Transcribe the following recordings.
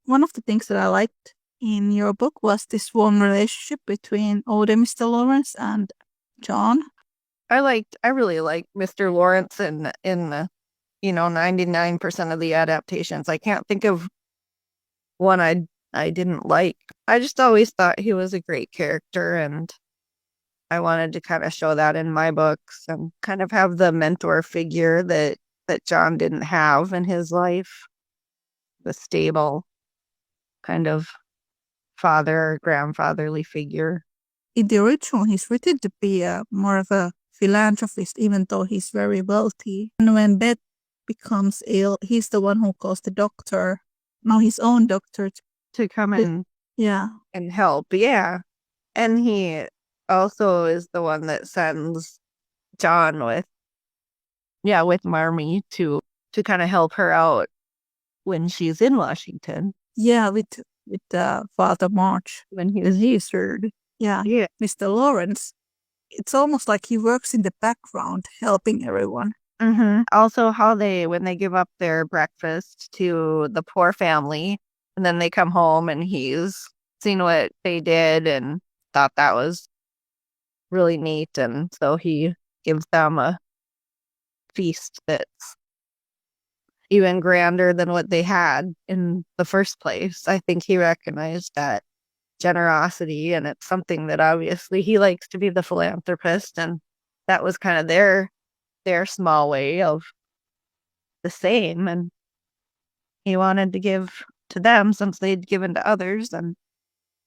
one of the things that I liked in your book was this warm relationship between older Mr. Lawrence and John. I really liked Mr. Lawrence in 99% of the adaptations. I can't think of one I didn't like. I just always thought he was a great character, and I wanted to kind of show that in my books and kind of have the mentor figure that John didn't have in his life. The stable kind of father or grandfatherly figure. In the original, he's written to be more of a philanthropist, even though he's very wealthy. And when Beth becomes ill, he's the one who calls the doctor, now his own doctor, to come in yeah, and help. Yeah. And he also is the one that sends John with Marmee to kind of help her out when she's in Washington. Yeah, with Father March When he was Eastern. Yeah, Mr. Lawrence. It's almost like he works in the background helping everyone. Mm-hmm. Also, when they give up their breakfast to the poor family, and then they come home and he's seen what they did and thought that was really neat. And so he gives them a feast that's even grander than what they had in the first place. I think he recognized that generosity, and it's something that obviously he likes to be the philanthropist, and that was kind of their small way of the same, and he wanted to give to them since they'd given to others. And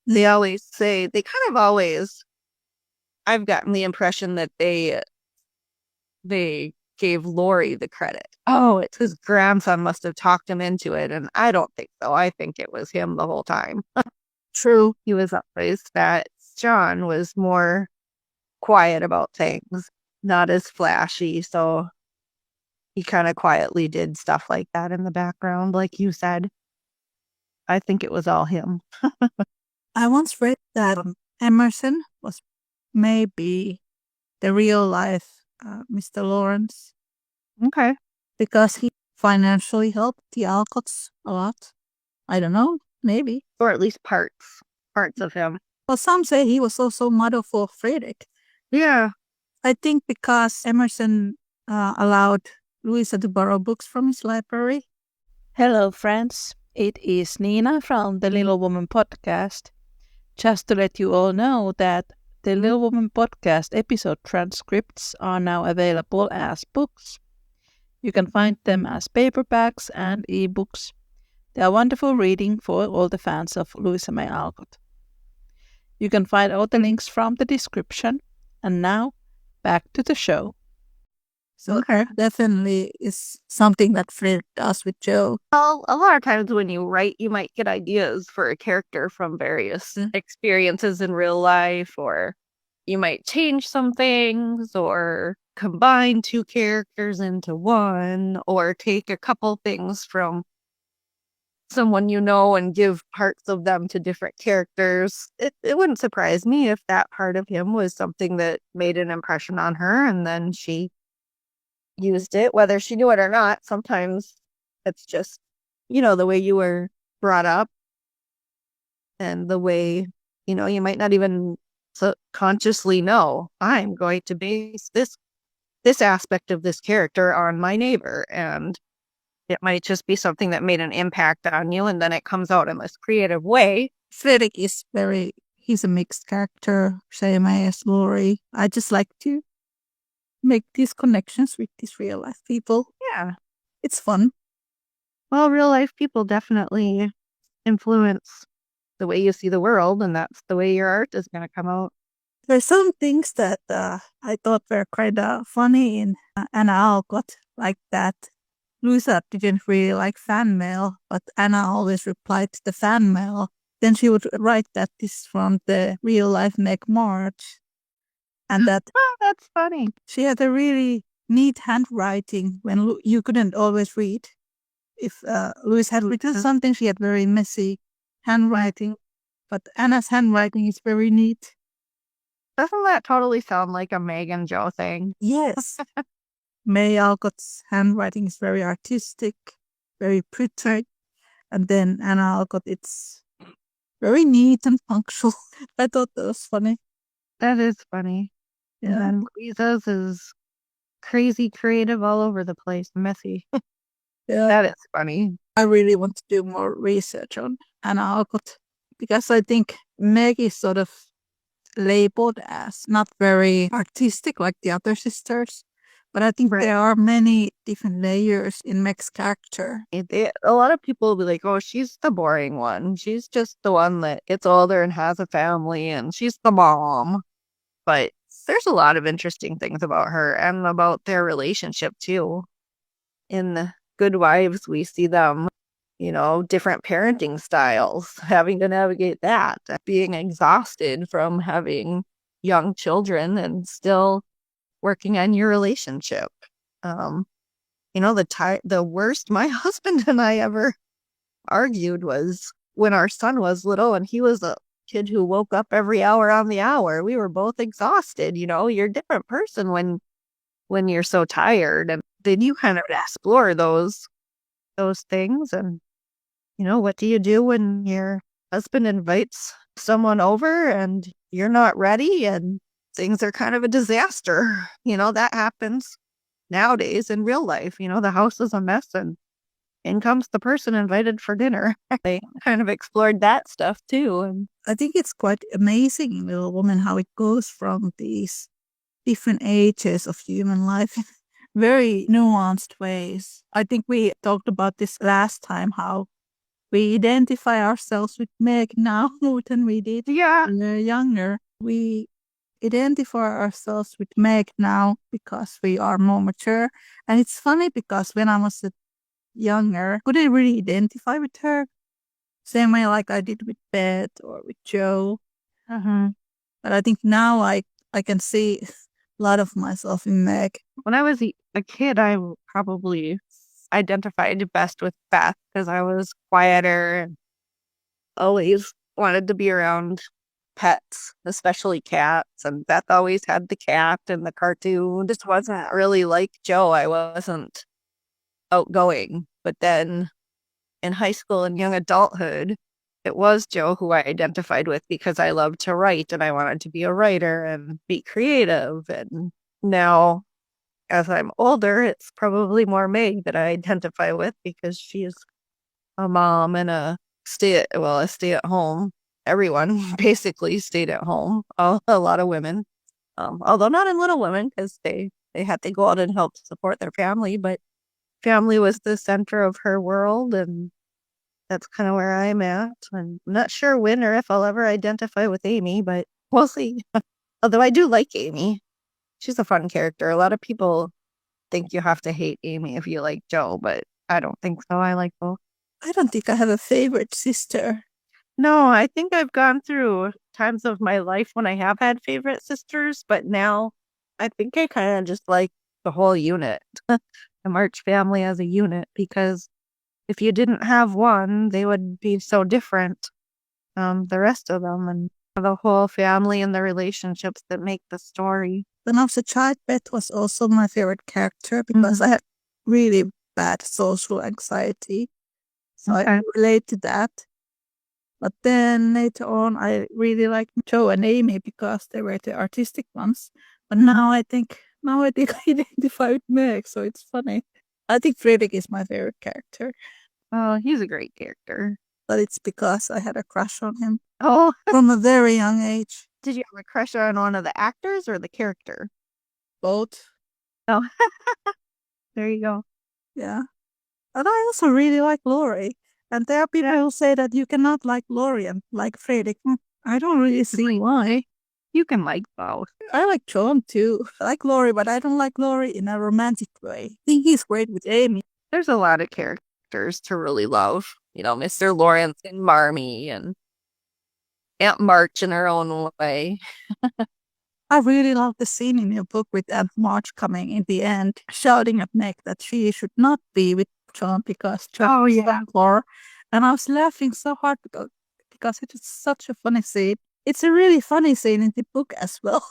they always say, I've gotten the impression that they gave Laurie the credit. Oh, it's his grandson must have talked him into it, and I don't think so. I think it was him the whole time. True. He was always that. John was more quiet about things, not as flashy, so he kind of quietly did stuff like that in the background, like you said. I think it was all him. I once read that Emerson was maybe the real life Mr. Lawrence. Okay. Because he financially helped the Alcotts a lot. I don't know, maybe. Or at least parts of him. Well, some say he was also model for Friedrich. Yeah. I think because Emerson allowed Louisa to borrow books from his library. Hello, friends. It is Niina from the Little Woman podcast. Just to let you all know that the Little Woman podcast episode transcripts are now available as books. You can find them as paperbacks and ebooks. They are wonderful reading for all the fans of Louisa May Alcott. You can find all the links from the description. And now, back to the show. So definitely is something that Fred does with Joe. Well, a lot of times when you write, you might get ideas for a character from various experiences in real life, or you might change some things, or combine two characters into one, or take a couple things from someone you know and give parts of them to different characters. It wouldn't surprise me if that part of him was something that made an impression on her, and then she used it, whether she knew it or not. Sometimes it's just, the way you were brought up and the way, you might not even consciously know, I'm going to base this aspect of this character on my neighbor, and it might just be something that made an impact on you, and then it comes out in this creative way. Frederick is he's a mixed character, same as Laurie. I just like to make these connections with these real life people. Yeah. It's fun. Well, real life people definitely influence the way you see the world, and that's the way your art is going to come out. There's some things that I thought were kind of funny in Anna Alcott, like that Louisa didn't really like fan mail, but Anna always replied to the fan mail. Then she would write that this from the real life Meg March. And that that's funny. She had a really neat handwriting when you couldn't always read. If Louise had written something, she had very messy handwriting. But Anna's handwriting is very neat. Doesn't that totally sound like a Meg and Joe thing? Yes. May Alcott's handwriting is very artistic, very pretty. And then Anna Alcott, it's very neat and punctual. I thought that was funny. That is funny. Yeah. And then Louisa's is crazy creative all over the place, messy. Yeah. That is funny. I really want to do more research on Anna Alcott because I think Meg is sort of labeled as not very artistic like the other sisters. But I think Right. there are many different layers in Meg's character. A lot of people will be like, oh, she's the boring one. She's just the one that gets older and has a family and she's the mom. But there's a lot of interesting things about her and about their relationship too. In Good Wives, we see them, different parenting styles, having to navigate that, being exhausted from having young children and still working on your relationship. The worst my husband and I ever argued was when our son was little and he was a kid who woke up every hour on the hour. We were both exhausted. You're a different person when you're so tired, and then you kind of explore those things. And what do you do when your husband invites someone over and you're not ready and things are kind of a disaster? That happens nowadays in real life. The house is a mess and in comes the person invited for dinner. They kind of explored that stuff too. And I think it's quite amazing in Little Woman how it goes from these different ages of human life in very nuanced ways. I think we talked about this last time, how we identify ourselves with Meg now more than we did when we were younger. We identify ourselves with Meg now because we are more mature. And it's funny because when I was younger, I couldn't really identify with her. Same way like I did with Beth or with Joe. But I think now I can see a lot of myself in Meg. When I was a kid, I probably identified best with Beth because I was quieter and always wanted to be around pets, especially cats. And Beth always had the cat in the cartoon. Just wasn't really like Joe. I wasn't outgoing. But then in high school and young adulthood, it was Joe who I identified with because I loved to write and I wanted to be a writer and be creative. And now, as I'm older, it's probably more Meg that I identify with because she's a mom and a stay-at-home. Everyone basically stayed at home. A lot of women, although not in Little Women because they had to go out and help support their family. But family was the center of her world, and that's kind of where I'm at. I'm not sure when or if I'll ever identify with Amy, but we'll see. Although I do like Amy. She's a fun character. A lot of people think you have to hate Amy if you like Joe, but I don't think so. I like both. I don't think I have a favorite sister. No, I think I've gone through times of my life when I have had favorite sisters, but now I think I kind of just like the whole unit, the March family as a unit, because if you didn't have one, they would be so different, the rest of them, and the whole family and the relationships that make the story. When I was a child, Beth was also my favorite character because I had really bad social anxiety. So I relate to that. But then later on, I really liked Joe and Amy because they were the artistic ones. But now I think I identify with Meg, so it's funny. I think Fredrik is my favorite character. Oh, he's a great character. But it's because I had a crush on him. Oh, from a very young age. Did you have a crush on one of the actors or the character? Both. Oh, there you go. Yeah. And I also really like Laurie. And there are people who say that you cannot like Laurie and like Fredrik. I don't really see why. You can like both. I like John too. I like Laurie, but I don't like Laurie in a romantic way. I think he's great with Amy. There's a lot of characters to really love. Mr. Lawrence and Marmee and Aunt March in her own way. I really love the scene in your book with Aunt March coming in the end, shouting at Meg that she should not be with John because John is Bangalore. And I was laughing so hard because it is such a funny scene. It's a really funny scene in the book as well.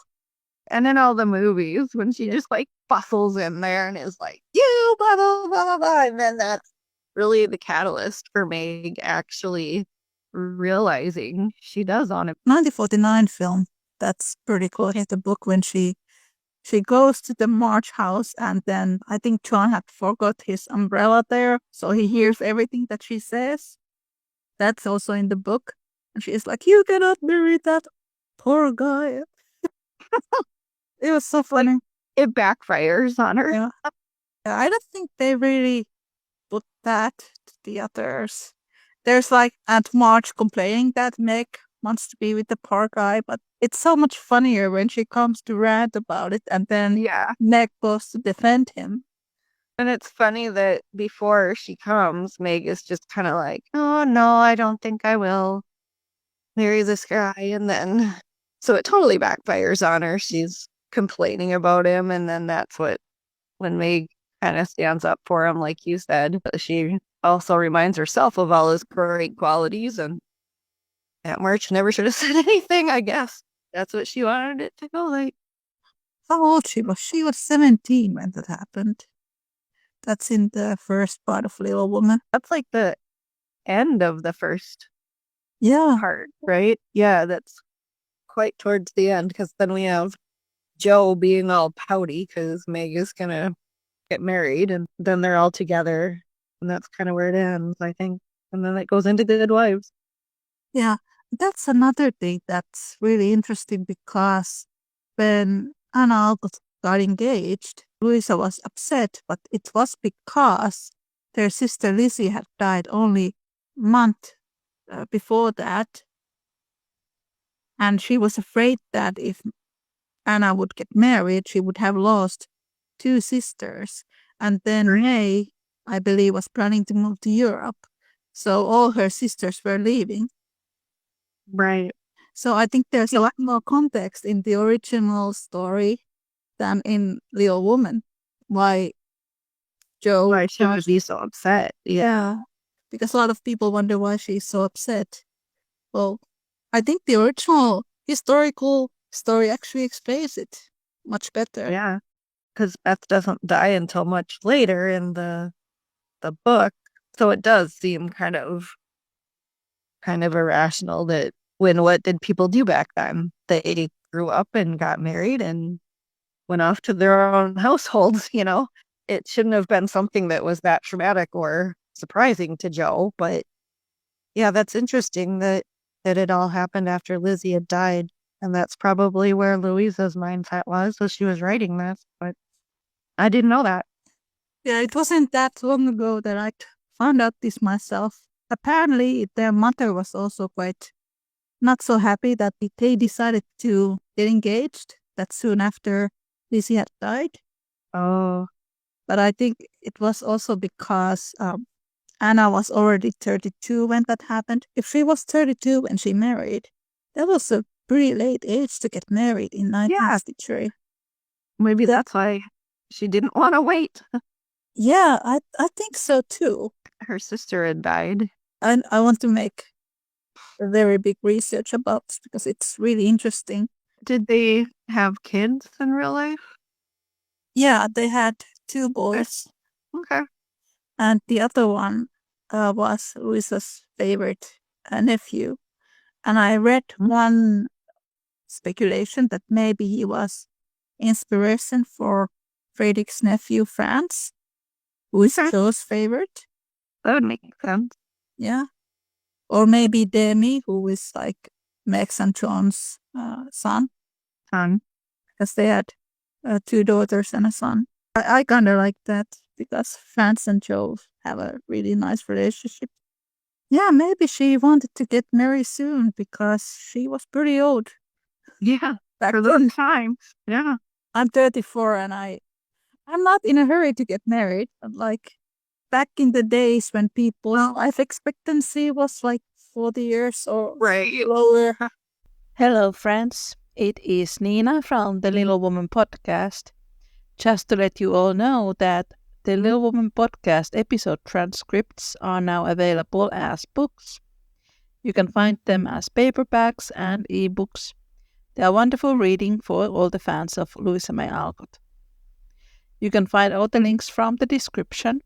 And in all the movies, when she just bustles in there and is like, you blah, blah, blah, blah, blah. And then that's really the catalyst for Meg actually realizing she does on it. 1949 film. That's pretty cool. In the book when she goes to the March house and then I think John had forgot his umbrella there. So he hears everything that she says. That's also in the book. And she's like, you cannot marry that poor guy. It was so funny. It backfires on her. Yeah. I don't think they really put that to the others. There's like Aunt March complaining that Meg wants to be with the poor guy, but it's so much funnier when she comes to rant about it and then Yeah. Meg goes to defend him. And it's funny that before she comes, Meg is just kind of like, oh no, I don't think I will marry this guy. And then, so it totally backfires on her. She's complaining about him. And then that's when Meg kind of stands up for him, like you said. She also reminds herself of all his great qualities. And Aunt March never should have said anything, I guess. That's what she wanted it to go like. How old she was? She was 17 when that happened. That's in the first part of Little Woman. That's like the end of the first Yeah. part, right? Yeah, that's quite towards the end because then we have Joe being all pouty because Meg is going to get married and then they're all together. And that's kind of where it ends, I think. And then it goes into the Good Wives. Yeah, that's another thing that's really interesting because when Anna Alcott got engaged, Louisa was upset, but it was because their sister Lizzie had died only a month before that. And she was afraid that if Anna would get married, she would have lost 2 sisters. And then Renee, I believe, was planning to move to Europe. So all her sisters were leaving. Right. So I think there's a lot more context in the original story than in Little Woman. Why Joe... She would be so upset. Yeah, because a lot of people wonder why she's so upset. Well, I think the original historical story actually explains it much better. Yeah, because Beth doesn't die until much later in the book. So it does seem kind of irrational that what did people do back then? They grew up and got married and went off to their own households, you know? It shouldn't have been something that was that traumatic or surprising to Joe, but yeah, that's interesting that it all happened after Lizzie had died. And that's probably where Louisa's mindset was as she was writing this, but I didn't know that. Yeah, it wasn't that long ago that I found out this myself. Apparently, their mother was also quite not so happy that they decided to get engaged that soon after Lizzie had died. Oh. But I think it was also because Anna was already 32 when that happened. If she was 32 when she married, that was a pretty late age to get married in 1963. Maybe that's why she didn't want to wait. Yeah, I think so too. Her sister had died. And I want to make a very big research about this because it's really interesting. Did they have kids in real life? Yeah, they had 2 boys. Okay. And the other one was Louisa's favorite nephew. And I read one speculation that maybe he was inspiration for Frederick's nephew, Franz, who is Joe's favorite. That would make sense. Yeah. Or maybe Demi, who is like Max and John's son. Because they had 2 daughters and a son. I kind of like that because Franz and Joe have a really nice relationship. Yeah, maybe she wanted to get married soon because she was pretty old. Yeah, back for then. those times. Yeah. I'm 34 and I'm not in a hurry to get married. But like back in the days when people's life expectancy was like 40 years or lower. Hello, friends. It is Niina from the Little Woman podcast. Just to let you all know that the Little Woman podcast episode transcripts are now available as books. You can find them as paperbacks and ebooks. They are wonderful reading for all the fans of Louisa May Alcott. You can find all the links from the description.